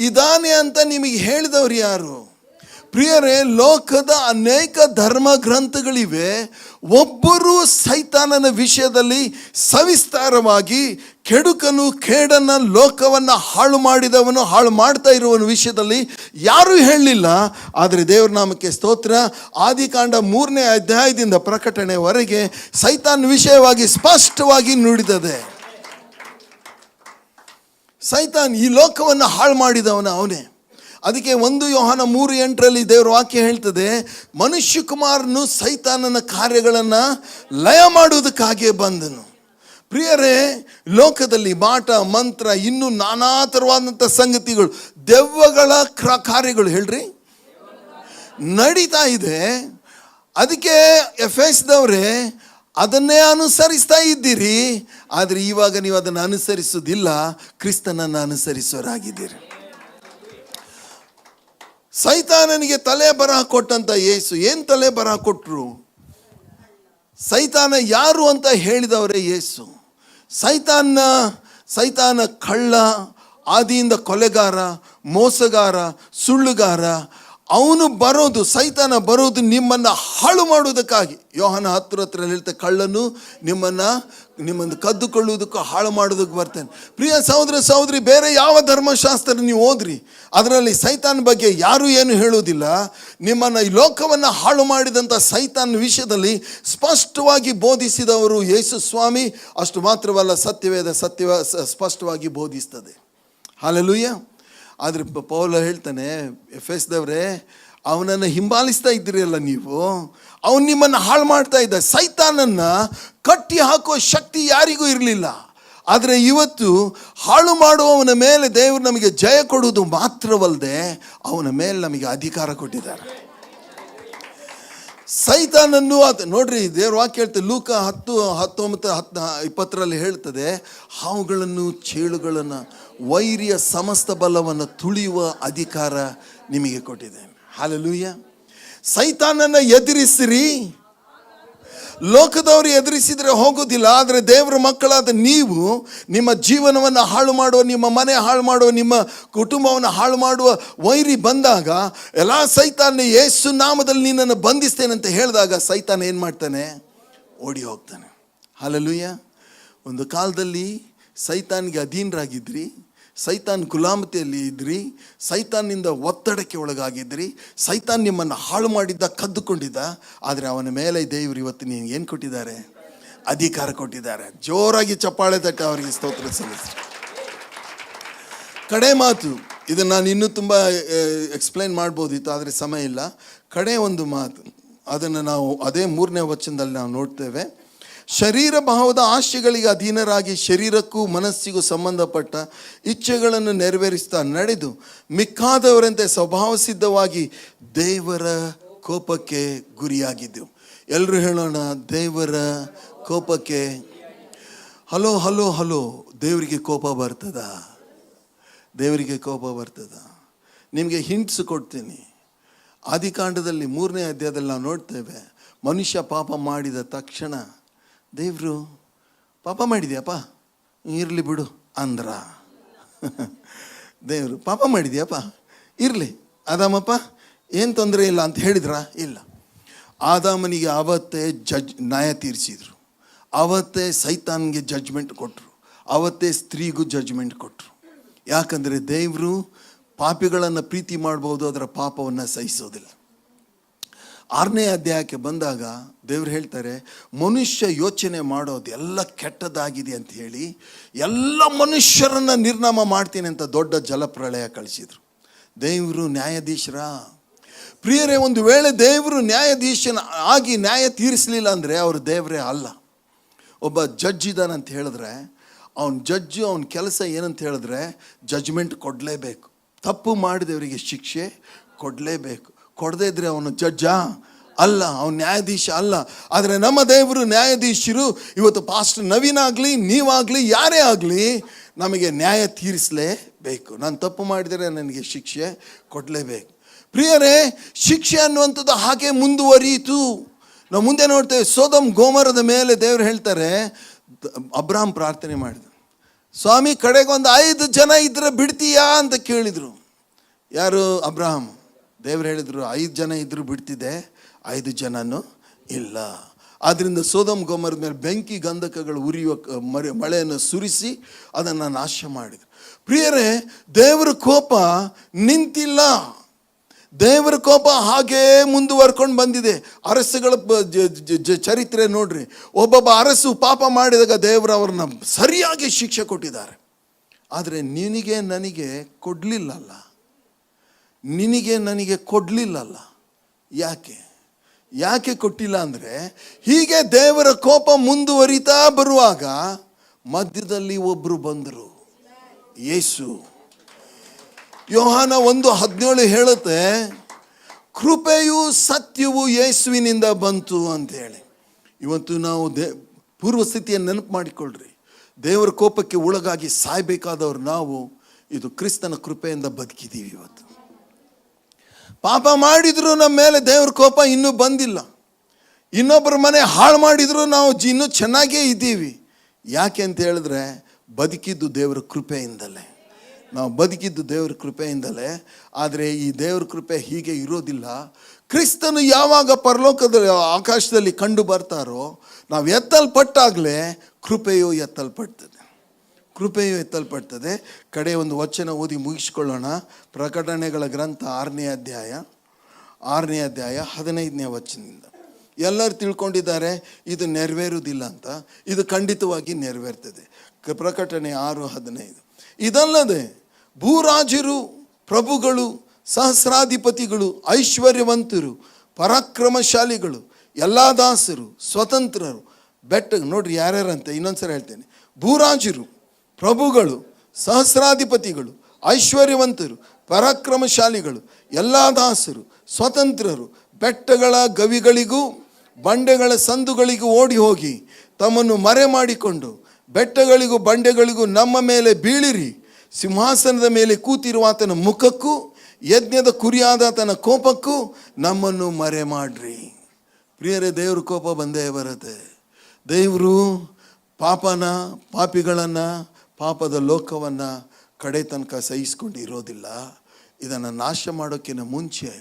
ಇದಾನೆ ಅಂತ ನಿಮಗೆ ಹೇಳಿದವರು ಯಾರು? ಪ್ರಿಯರೇ, ಲೋಕದ ಅನೇಕ ಧರ್ಮ ಗ್ರಂಥಗಳಿವೆ. ಒಬ್ಬರು ಸೈತಾನನ ವಿಷಯದಲ್ಲಿ ಸವಿಸ್ತಾರವಾಗಿ ಕೆಡುಕನು, ಕೇಡನ್ನು, ಲೋಕವನ್ನು ಹಾಳು ಮಾಡಿದವನು, ಹಾಳು ಮಾಡ್ತಾ ಇರುವವನ ವಿಷಯದಲ್ಲಿ ಯಾರೂ ಹೇಳಲಿಲ್ಲ. ಆದರೆ ದೇವರ ನಾಮಕ್ಕೆ ಸ್ತೋತ್ರ. ಆದಿಕಾಂಡ 3ನೇ ಅಧ್ಯಾಯದಿಂದ ಪ್ರಕಟಣೆವರೆಗೆ ಸೈತಾನ್ ವಿಷಯವಾಗಿ ಸ್ಪಷ್ಟವಾಗಿ ನುಡಿದದೆ. ಸೈತಾನ್ ಈ ಲೋಕವನ್ನು ಹಾಳು ಮಾಡಿದವನ ಅವನೇ. ಅದಕ್ಕೆ 1 ಯೋಹಾನ 3:8 ದೇವರ ವಾಕ್ಯ ಹೇಳ್ತದೆ, ಮನುಷ್ಯ ಕುಮಾರನು ಸೈತಾನನ ಕಾರ್ಯಗಳನ್ನು ಲಯ ಮಾಡುವುದಕ್ಕಾಗಿಯೇ ಬಂದನು. ಪ್ರಿಯರೇ, ಲೋಕದಲ್ಲಿ ಮಾಟ ಮಂತ್ರ, ಇನ್ನೂ ನಾನಾ ಥರವಾದಂಥ ಸಂಗತಿಗಳು, ದೆವ್ವಗಳ ಕಾರ್ಯಗಳು ಹೇಳ್ರಿ ನಡೀತಾ ಇದೆ. ಅದಕ್ಕೆ ಎಫೆಸದವರೇ ಅದನ್ನೇ ಅನುಸರಿಸ್ತಾ ಇದ್ದೀರಿ. ಆದರೆ ಇವಾಗ ನೀವು ಅದನ್ನು ಅನುಸರಿಸೋದಿಲ್ಲ, ಕ್ರಿಸ್ತನನ್ನು ಅನುಸರಿಸೋರಾಗಿದ್ದೀರಿ. ಸೈತಾನನಿಗೆ ತಲೆ ಬರಹ ಕೊಟ್ಟಂತ ಯೇಸು ಏನು ತಲೆ ಬರಹ ಕೊಟ್ಟರು? ಸೈತಾನ ಯಾರು ಅಂತ ಹೇಳಿದವರೇ ಯೇಸು. ಸೈತಾನ ಕಳ್ಳ, ಆದಿಯಿಂದ ಕೊಲೆಗಾರ, ಮೋಸಗಾರ, ಸುಳ್ಳುಗಾರ. ಸೈತಾನ ಬರೋದು ನಿಮ್ಮನ್ನು ಹಾಳು ಮಾಡುವುದಕ್ಕಾಗಿ. ಯೋಹಾನ 10 ಹೇಳ್ತಾರೆ, ಕಳ್ಳನು ನಿಮ್ಮನ್ನು ಕದ್ದುಕೊಳ್ಳುವುದಕ್ಕೂ ಹಾಳು ಮಾಡೋದಕ್ಕೆ ಬರ್ತೇನೆ. ಪ್ರಿಯ ಸಹೋದರ ಸಹೋದರಿ, ಬೇರೆ ಯಾವ ಧರ್ಮಶಾಸ್ತ್ರ ನೀವು ಓದ್ರಿ, ಅದರಲ್ಲಿ ಸೈತಾನ್ ಬಗ್ಗೆ ಯಾರೂ ಏನು ಹೇಳುವುದಿಲ್ಲ. ನಿಮ್ಮನ್ನು ಈ ಲೋಕವನ್ನು ಹಾಳು ಮಾಡಿದಂಥ ಸೈತಾನ್ ವಿಷಯದಲ್ಲಿ ಸ್ಪಷ್ಟವಾಗಿ ಬೋಧಿಸಿದವರು ಯೇಸು ಸ್ವಾಮಿ. ಅಷ್ಟು ಮಾತ್ರವಲ್ಲ, ಸತ್ಯವೇದ ಸ್ಪಷ್ಟವಾಗಿ ಬೋಧಿಸ್ತದೆ. ಹಲ್ಲೆಲೂಯಾ. ಆದರೆ ಪೌಲ ಹೇಳ್ತಾನೆ, ಎಫೆಸದವರೇ, ಅವನನ್ನು ಹಿಂಬಾಲಿಸ್ತಾ ಇದ್ದೀರಲ್ಲ ನೀವು, ಅವನು ನಿಮ್ಮನ್ನು ಹಾಳು ಮಾಡ್ತಾ ಇದ್ದ. ಸೈತಾನನ್ನು ಕಟ್ಟಿ ಹಾಕೋ ಶಕ್ತಿ ಯಾರಿಗೂ ಇರಲಿಲ್ಲ. ಆದರೆ ಇವತ್ತು ಹಾಳು ಮಾಡುವವನ ಮೇಲೆ ದೇವರು ನಮಗೆ ಜಯ ಕೊಡುವುದು ಮಾತ್ರವಲ್ಲದೆ ಅವನ ಮೇಲೆ ನಮಗೆ ಅಧಿಕಾರ ಕೊಟ್ಟಿದ್ದಾರೆ. ಸೈತಾನನ್ನು ನೋಡ್ರಿ, ದೇವ್ರ ವಾಕ್ಯ ಹೇಳ್ತದೆ, ಲೂಕ 10:19-20 ಹೇಳ್ತದೆ, ಹಾವುಗಳನ್ನು, ಚೇಳುಗಳನ್ನು, ವೈರಿಯ ಸಮಸ್ತ ಬಲವನ್ನು ತುಳಿಯುವ ಅಧಿಕಾರ ನಿಮಗೆ ಕೊಟ್ಟಿದ್ದೇನೆ. ಹಲ್ಲೆಲೂಯಾ. ಸೈತಾನನ್ನು ಎದುರಿಸಿರಿ. ಲೋಕದವರು ಎದುರಿಸಿದರೆ ಹೋಗೋದಿಲ್ಲ, ಆದರೆ ದೇವರ ಮಕ್ಕಳಾದ ನೀವು ನಿಮ್ಮ ಜೀವನವನ್ನು ಹಾಳು ಮಾಡುವ, ನಿಮ್ಮ ಮನೆ ಹಾಳು ಮಾಡುವ, ನಿಮ್ಮ ಕುಟುಂಬವನ್ನು ಹಾಳು ಮಾಡುವ ವೈರಿ ಬಂದಾಗ, ಎಲ್ಲ ಸೈತಾನ ಯೇಸು ನಾಮದಲ್ಲಿ ನಿನ್ನನ್ನು ಬಂಧಿಸ್ತೇನೆ ಅಂತ ಹೇಳಿದಾಗ ಸೈತಾನ ಏನು ಮಾಡ್ತಾನೆ? ಓಡಿ ಹೋಗ್ತಾನೆ. ಹಲ್ಲೆಲೂಯಾ. ಒಂದು ಕಾಲದಲ್ಲಿ ಸೈತಾನಿಗೆ ಅಧೀನರಾಗಿದ್ರಿ, ಸೈತಾನ್ ಗುಲಾಮತಿಯಲ್ಲಿ ಇದ್ರಿ, ಸೈತಾನಿಂದ ಒತ್ತಡಕ್ಕೆ ಒಳಗಾಗಿದ್ರಿ, ಸೈತಾನ್ ನಿಮ್ಮನ್ನು ಹಾಳು ಮಾಡಿದ್ದ, ಕದ್ದುಕೊಂಡಿದ್ದ. ಆದರೆ ಅವನ ಮೇಲೆ ದೇವರು ಇವತ್ತು ನೀವು ಏನು ಕೊಟ್ಟಿದ್ದಾರೆ? ಅಧಿಕಾರ ಕೊಟ್ಟಿದ್ದಾರೆ. ಜೋರಾಗಿ ಚಪ್ಪಾಳೆ ತಟ್ಟ ಅವರಿಗೆ ಸ್ತೋತ್ರ ಸಲ್ಲಿಸಿ. ಕಡೆ ಮಾತು, ಇದನ್ನು ನಾನು ಇನ್ನೂ ತುಂಬ ಎಕ್ಸ್ಪ್ಲೈನ್ ಮಾಡ್ಬೋದಿತ್ತು, ಆದರೆ ಸಮಯ ಇಲ್ಲ. ಕಡೆ ಒಂದು ಮಾತು, ಅದನ್ನು ನಾವು ಅದೇ 3ನೇ ವಚನದಲ್ಲಿ ನಾವು ನೋಡ್ತೇವೆ. ಶರೀರ ಭಾವದ ಆಶೆಗಳಿಗೆ ಅಧೀನರಾಗಿ ಶರೀರಕ್ಕೂ ಮನಸ್ಸಿಗೂ ಸಂಬಂಧಪಟ್ಟ ಇಚ್ಛೆಗಳನ್ನು ನೆರವೇರಿಸ್ತಾ ನಡೆದು ಮಿಕ್ಕಾದವರಂತೆ ಸ್ವಭಾವ ಸಿದ್ಧವಾಗಿ ದೇವರ ಕೋಪಕ್ಕೆ ಗುರಿಯಾಗಿದ್ದೆವು. ಎಲ್ಲರೂ ಹೇಳೋಣ, ದೇವರ ಕೋಪಕ್ಕೆ. Hello hello hello. ದೇವರಿಗೆ ಕೋಪ ಬರ್ತದ? ದೇವರಿಗೆ ಕೋಪ ಬರ್ತದ? ನಿಮಗೆ ಹಿಂಟ್ಸ್ ಕೊಡ್ತೀನಿ. ಆದಿಕಾಂಡದಲ್ಲಿ 3ನೇ ಅಧ್ಯಾಯದಲ್ಲಿ ನಾವು ನೋಡ್ತೇವೆ, ಮನುಷ್ಯ ಪಾಪ ಮಾಡಿದ ತಕ್ಷಣ ದೇವರು, ಪಾಪ ಮಾಡಿದ್ಯಪ್ಪ, ಇರಲಿ ಬಿಡು ಅಂದ್ರ. ದೇವರು, ಪಾಪ ಮಾಡಿದ್ಯಪ್ಪ, ಇರಲಿ ಆದಾಮಪ್ಪ, ಏನು ತೊಂದರೆ ಇಲ್ಲ ಅಂತ ಹೇಳಿದ್ರಾ? ಇಲ್ಲ. ಆದಾಮನಿಗೆ ಆವತ್ತೇ ನ್ಯಾಯ ತೀರಿಸಿದ್ರು, ಆವತ್ತೇ ಸೈತಾನ್ಗೆ ಜಡ್ಜ್ಮೆಂಟ್ ಕೊಟ್ಟರು, ಆವತ್ತೇ ಸ್ತ್ರೀಗೂ ಜಡ್ಜ್ಮೆಂಟ್ ಕೊಟ್ಟರು. ಯಾಕಂದರೆ ದೇವರು ಪಾಪಿಗಳನ್ನು ಪ್ರೀತಿ ಮಾಡ್ಬೋದು, ಅದರ ಪಾಪವನ್ನು ಸಹಿಸೋದಿಲ್ಲ. 6ನೇ ಅಧ್ಯಾಯಕ್ಕೆ ಬಂದಾಗ ದೇವ್ರು ಹೇಳ್ತಾರೆ, ಮನುಷ್ಯ ಯೋಚನೆ ಮಾಡೋದು ಎಲ್ಲ ಕೆಟ್ಟದಾಗಿದೆ ಅಂತ ಹೇಳಿ ಎಲ್ಲ ಮನುಷ್ಯರನ್ನು ನಿರ್ನಾಮ ಮಾಡ್ತೀನಿ ಅಂತ ದೊಡ್ಡ ಜಲಪ್ರಳಯ ಕಳಿಸಿದ್ರು. ದೇವರು ನ್ಯಾಯಾಧೀಶರ ಪ್ರಿಯರೇ, ಒಂದು ವೇಳೆ ದೇವರು ನ್ಯಾಯಾಧೀಶನ ಆಗಿ ನ್ಯಾಯ ತೀರಿಸಲಿಲ್ಲ ಅಂದರೆ ಅವರು ದೇವರೇ ಅಲ್ಲ. ಒಬ್ಬ ಜಡ್ಜ್ ಇದ್ದಾನಂತ ಹೇಳಿದ್ರೆ, ಅವನ ಜಡ್ಜು ಅವನ ಕೆಲಸ ಏನಂತ ಹೇಳಿದ್ರೆ ಜಡ್ಜ್ಮೆಂಟ್ ಕೊಡಲೇಬೇಕು. ತಪ್ಪು ಮಾಡಿದವರಿಗೆ ಶಿಕ್ಷೆ ಕೊಡಲೇಬೇಕು. ಕೊಡದೇ ಇದ್ರೆ ಅವನು ಜಡ್ಜಾ ಅಲ್ಲ, ಅವನು ನ್ಯಾಯಾಧೀಶ ಅಲ್ಲ. ಆದರೆ ನಮ್ಮ ದೇವರು ನ್ಯಾಯಾಧೀಶರು. ಇವತ್ತು ಪಾಸ್ಟರ್ ನವೀನ್ ಆಗಲಿ, ನೀವಾಗಲಿ, ಯಾರೇ ಆಗಲಿ, ನಮಗೆ ನ್ಯಾಯ ತೀರಿಸಲೇಬೇಕು. ನಾನು ತಪ್ಪು ಮಾಡಿದರೆ ನನಗೆ ಶಿಕ್ಷೆ ಕೊಡಲೇಬೇಕು. ಪ್ರಿಯರೇ, ಶಿಕ್ಷೆ ಅನ್ನುವಂಥದ್ದು ಹಾಗೆ ಮುಂದುವರಿಯಿತು. ನಾವು ಮುಂದೆ ನೋಡ್ತೇವೆ, ಸೊದೋಮ್ ಗೊಮೋರದ ಮೇಲೆ ದೇವರು ಹೇಳ್ತಾರೆ, ಅಬ್ರಾಹಂ ಪ್ರಾರ್ಥನೆ ಮಾಡಿದ, ಸ್ವಾಮಿ ಕಡೆಗೊಂದು 5 ಜನ ಇದ್ರೆ ಬಿಡ್ತೀಯಾ ಅಂತ ಕೇಳಿದರು. ಯಾರು? ಅಬ್ರಾಹಂ. ದೇವರು ಹೇಳಿದರು, 5 ಜನ ಇದ್ದರೂ ಬಿಡ್ತಿದ್ದೆ, 5 ಜನನೂ ಇಲ್ಲ. ಆದ್ದರಿಂದ ಸೊದೋಮ್ ಗೊಮೋರದ ಮೇಲೆ ಬೆಂಕಿ ಗಂಧಕಗಳು ಉರಿಯುವ ಮಳೆಯನ್ನು ಸುರಿಸಿ ಅದನ್ನು ನಾಶ ಮಾಡಿದರು. ಪ್ರಿಯರೇ, ದೇವರ ಕೋಪ ನಿಂತಿಲ್ಲ. ದೇವರ ಕೋಪ ಹಾಗೇ ಮುಂದುವರ್ಕೊಂಡು ಬಂದಿದೆ. ಅರಸುಗಳ ಚರಿತ್ರೆ ನೋಡ್ರಿ. ಒಬ್ಬೊಬ್ಬ ಅರಸು ಪಾಪ ಮಾಡಿದಾಗ ದೇವರು ಅವ್ರನ್ನ ಸರಿಯಾಗಿ ಶಿಕ್ಷೆ ಕೊಟ್ಟಿದ್ದಾರೆ. ಆದರೆ ನಿನಗೆ ನನಗೆ ಕೊಡಲಿಲ್ಲಲ್ಲ, ನಿನಗೆ ನನಗೆ ಕೊಡಲಿಲ್ಲಲ್ಲ. ಯಾಕೆ ಕೊಟ್ಟಿಲ್ಲ ಅಂದರೆ, ಹೀಗೆ ದೇವರ ಕೋಪ ಮುಂದುವರಿತಾ ಬರುವಾಗ ಮಧ್ಯದಲ್ಲಿ ಒಬ್ಬರು ಬಂದರು, ಯೇಸು. ಯೋಹಾನ 1:17 ಹೇಳುತ್ತೆ, ಕೃಪೆಯೂ ಸತ್ಯವೂ ಯೇಸುವಿನಿಂದ ಬಂತು ಅಂತೇಳಿ. ಇವತ್ತು ನಾವು ಪೂರ್ವಸ್ಥಿತಿಯನ್ನು ನೆನಪು ಮಾಡಿಕೊಳ್ಳ್ರಿ. ದೇವರ ಕೋಪಕ್ಕೆ ಒಳಗಾಗಿ ಸಾಯಬೇಕಾದವ್ರು ನಾವು. ಇದು ಕ್ರಿಸ್ತನ ಕೃಪೆಯಿಂದ ಬದುಕಿದ್ದೀವಿ. ಇವತ್ತು ಪಾಪ ಮಾಡಿದ್ರು ನಮ್ಮ ಮೇಲೆ ದೇವ್ರ ಕೋಪ ಇನ್ನೂ ಬಂದಿಲ್ಲ. ಇನ್ನೊಬ್ಬರ ಮನೆ ಹಾಳು ಮಾಡಿದ್ರು ನಾವು ಇನ್ನೂ ಚೆನ್ನಾಗೇ ಇದ್ದೀವಿ. ಯಾಕೆ ಅಂತ ಹೇಳಿದ್ರೆ ಬದುಕಿದ್ದು ದೇವರ ಕೃಪೆಯಿಂದಲೇ. ನಾವು ಬದುಕಿದ್ದು ದೇವರ ಕೃಪೆಯಿಂದಲೇ. ಆದರೆ ಈ ದೇವರ ಕೃಪೆ ಹೀಗೆ ಇರೋದಿಲ್ಲ. ಕ್ರಿಸ್ತನು ಯಾವಾಗ ಪರಲೋಕದ ಆಕಾಶದಲ್ಲಿ ಕಂಡು ಬರ್ತಾರೋ, ನಾವು ಎತ್ತಲ್ಪಟ್ಟಾಗಲೇ ಕೃಪೆಯು ಎತ್ತಲ್ಪಡ್ತದೆ. ಕೃಪೆಯು ಎತ್ತಲ್ಪಡ್ತದೆ. ಕಡೆ ಒಂದು ವಚನ ಓದಿ ಮುಗಿಸ್ಕೊಳ್ಳೋಣ. ಪ್ರಕಟಣೆಗಳ ಗ್ರಂಥ 6ನೇ ಅಧ್ಯಾಯ 15ನೇ ವಚನದಿಂದ. ಎಲ್ಲರೂ ತಿಳ್ಕೊಂಡಿದ್ದಾರೆ ಇದು ನೆರವೇರುವುದಿಲ್ಲ ಅಂತ. ಇದು ಖಂಡಿತವಾಗಿ ನೆರವೇರ್ತದೆ. ಪ್ರಕಟಣೆ 6:15. ಇದಲ್ಲದೆ ಭೂರಾಜರು, ಪ್ರಭುಗಳು, ಸಹಸ್ರಾಧಿಪತಿಗಳು, ಐಶ್ವರ್ಯವಂತರು, ಪರಾಕ್ರಮಶಾಲಿಗಳು, ಎಲ್ಲ ದಾಸರು, ಸ್ವತಂತ್ರರು, ನೋಡ್ರಿ ಯಾರ್ಯಾರಂತೆ ಇನ್ನೊಂದ್ಸರಿ ಹೇಳ್ತೇನೆ. ಭೂರಾಜರು, ಪ್ರಭುಗಳು, ಸಹಸ್ರಾಧಿಪತಿಗಳು, ಐಶ್ವರ್ಯವಂತರು, ಪರಾಕ್ರಮಶಾಲಿಗಳು, ಎಲ್ಲ ದಾಸರು, ಸ್ವತಂತ್ರರು ಬೆಟ್ಟಗಳ ಗವಿಗಳಿಗೂ ಬಂಡೆಗಳ ಸಂದುಗಳಿಗೂ ಓಡಿ ಹೋಗಿ ತಮ್ಮನ್ನು ಮರೆ ಮಾಡಿಕೊಂಡು ಬೆಟ್ಟಗಳಿಗೂ ಬಂಡೆಗಳಿಗೂ ನಮ್ಮ ಮೇಲೆ ಬೀಳಿರಿ. ಸಿಂಹಾಸನದ ಮೇಲೆ ಕೂತಿರುವ ಆತನ ಮುಖಕ್ಕೂ ಯಜ್ಞದ ಕುರಿಯಾದ ಆತನ ಕೋಪಕ್ಕೂ ನಮ್ಮನ್ನು ಮರೆ ಮಾಡ್ರಿ. ಪ್ರಿಯರೇ, ದೇವ್ರ ಕೋಪ ಬಂದೇ ಬರುತ್ತೆ. ದೇವರು ಪಾಪಿಗಳನ್ನು ಪಾಪದ ಲೋಕವನ್ನು ಕಡೆ ತನಕ ಸಹಿಸ್ಕೊಂಡಿರೋದಿಲ್ಲ. ಇದನ್ನು ನಾಶ ಮಾಡೋಕ್ಕಿಂತ ಮುಂಚೆ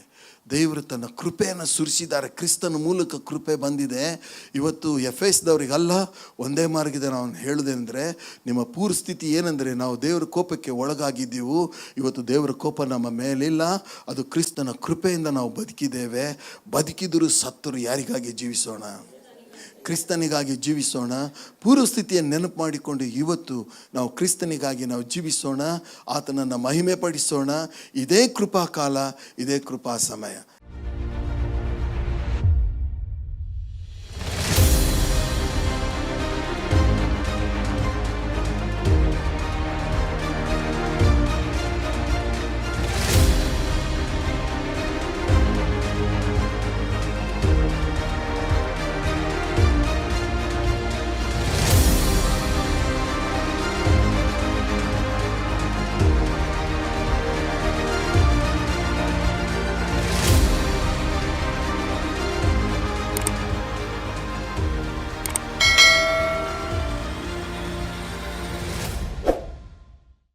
ದೇವರು ತನ್ನ ಕೃಪೆಯನ್ನು ಸುರಿಸಿದ್ದಾರೆ. ಕ್ರಿಸ್ತನ ಮೂಲಕ ಕೃಪೆ ಬಂದಿದೆ. ಇವತ್ತು ಎಫೆಸದವರಿಗಲ್ಲ, ಒಂದೇ ಮಾರ್ಗದ ನಾವು ಹೇಳೋದೇನೆಂದರೆ, ನಿಮ್ಮ ಪೂರ್ವಸ್ಥಿತಿ ಏನೆಂದರೆ ನಾವು ದೇವರ ಕೋಪಕ್ಕೆ ಒಳಗಾಗಿದ್ದೀವು. ಇವತ್ತು ದೇವರ ಕೋಪ ನಮ್ಮ ಮೇಲಿಲ್ಲ, ಅದು ಕ್ರಿಸ್ತನ ಕೃಪೆಯಿಂದ ನಾವು ಬದುಕಿದ್ದೇವೆ. ಬದುಕಿದರೂ ಸತ್ತರು ಯಾರಿಗಾಗಿ ಜೀವಿಸೋಣ? ಕ್ರಿಸ್ತನಿಗಾಗಿ ಜೀವಿಸೋಣ. ಪೂರ್ವಸ್ಥಿತಿಯನ್ನು ನೆನಪು ಮಾಡಿಕೊಂಡು ಇವತ್ತು ನಾವು ಕ್ರಿಸ್ತನಿಗಾಗಿ ನಾವು ಜೀವಿಸೋಣ, ಆತನನ್ನು ಮಹಿಮೆ ಪಡಿಸೋಣ. ಇದೇ ಕೃಪಾ ಕಾಲ, ಇದೇ ಕೃಪಾ ಸಮಯ.